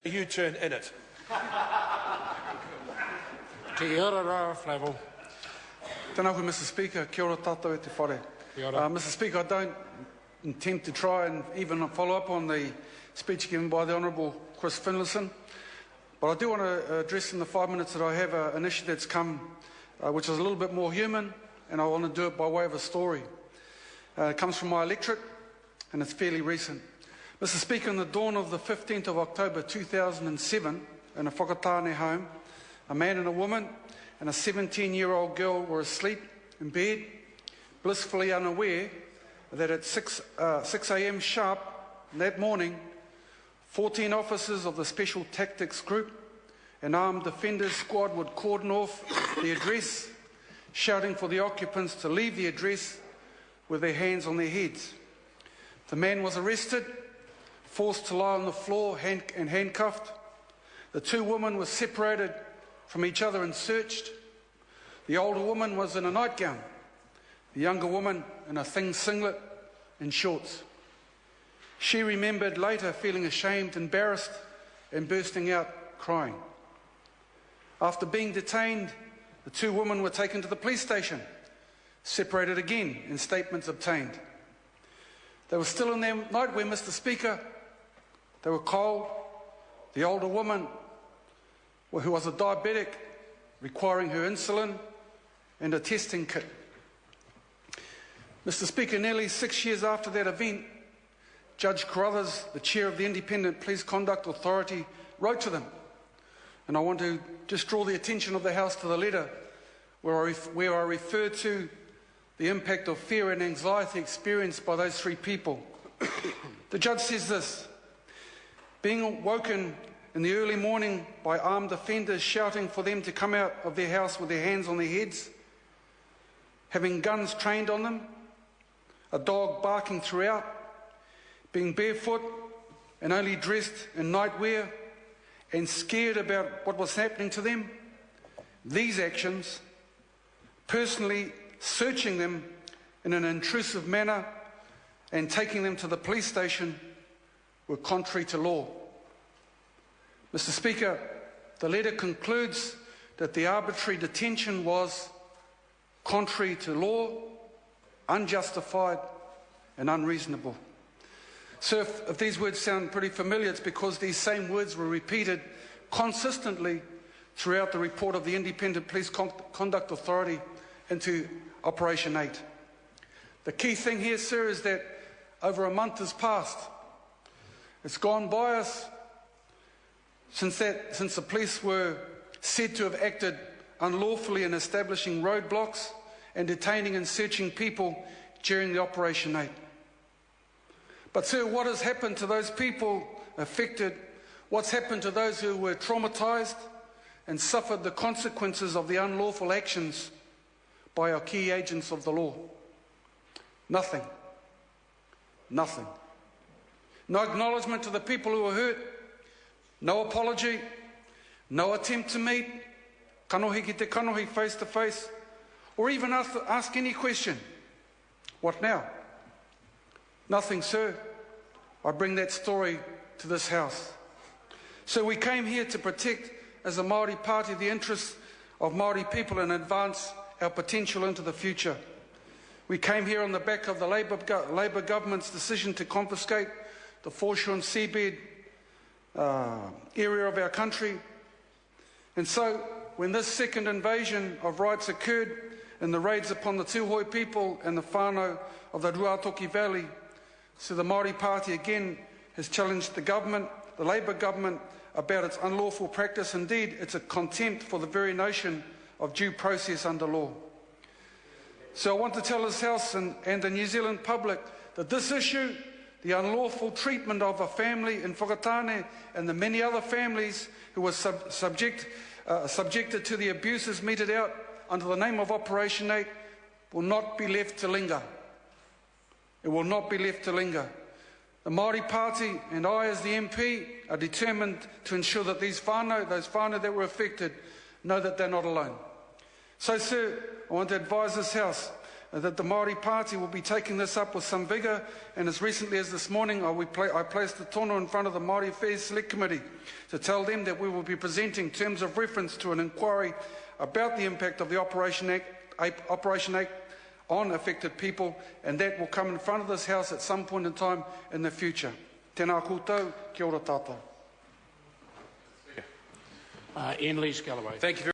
U-turn in it. Kia ora, Flavel. Tēnā koe, Mr. Speaker. Kia ora tātou e te whare. Mr. Speaker, I don't intend to try and even follow up on the speech given by the Honourable Chris Finlayson, but I do want to address in the 5 minutes that I have an issue that's come which is a little bit more human, and I want to do it by way of a story. It comes from my electorate and it's fairly recent. Mr. Speaker, on the dawn of the 15th of October 2007, in a whakatane home, a man and a woman and a 17-year-old girl were asleep in bed, blissfully unaware that at 6 a.m. sharp that morning, 14 officers of the Special Tactics Group, an armed defenders squad, would cordon off the address, shouting for the occupants to leave the address with their hands on their heads. The man was arrested, forced to lie on the floor and handcuffed. The two women were separated from each other and searched. The older woman was in a nightgown, the younger woman in a thin singlet and shorts. She remembered later feeling ashamed, embarrassed, and bursting out crying. After being detained, the two women were taken to the police station, separated again, and statements obtained. They were still in their nightwear, Mr. Speaker. They were cold. The older woman, who was a diabetic, requiring her insulin and a testing kit. Mr. Speaker, nearly 6 years after that event, Judge Carruthers, the chair of the Independent Police Conduct Authority, wrote to them. And I want to just draw the attention of the House to the letter where I refer to the impact of fear and anxiety experienced by those three people. The judge says this: being woken in the early morning by armed offenders shouting for them to come out of their house with their hands on their heads, having guns trained on them, a dog barking throughout, being barefoot and only dressed in nightwear, and scared about what was happening to them, these actions, personally searching them in an intrusive manner and taking them to the police station, were contrary to law. Mr. Speaker, the letter concludes that the arbitrary detention was contrary to law, unjustified and unreasonable. So if these words sound pretty familiar, it's because these same words were repeated consistently throughout the report of the Independent Police Conduct Authority into Operation 8. The key thing here, sir, is that over a month has passed. It's gone by us since the police were said to have acted unlawfully in establishing roadblocks and detaining and searching people during the Operation 8. But sir, what has happened to those people affected? What's happened to those who were traumatised and suffered the consequences of the unlawful actions by our key agents of the law? Nothing. Nothing. No acknowledgement to the people who were hurt. No apology. No attempt to meet. Kanohi ki te kanohi face to face. Or even ask any question. What now? Nothing, sir. I bring that story to this House. So we came here to protect, as a Māori party, the interests of Māori people and advance our potential into the future. We came here on the back of the Labour government's decision to confiscate the foreshore and seabed area of our country. And so when this second invasion of rights occurred in the raids upon the Tūhoe people and the whānau of the Ruatoki Valley, so the Māori Party again has challenged the government, the Labour government, about its unlawful practice. Indeed, it's a contempt for the very notion of due process under law. So I want to tell this House and the New Zealand public that this issue, the unlawful treatment of a family in Whakatane and the many other families who were subjected to the abuses meted out under the name of Operation 8, will not be left to linger. It will not be left to linger. The Māori Party and I, as the MP, are determined to ensure that those whānau that were affected, know that they're not alone. So, sir, I want to advise this House, that the Māori Party will be taking this up with some vigour, and as recently as this morning I placed the tono in front of the Māori Affairs Select Committee to tell them that we will be presenting terms of reference to an inquiry about the impact of the Operation Act on affected people, and that will come in front of this House at some point in time in the future. Tēnā koutou, kia ora tātou. Ian Lees-Galloway. Thank you very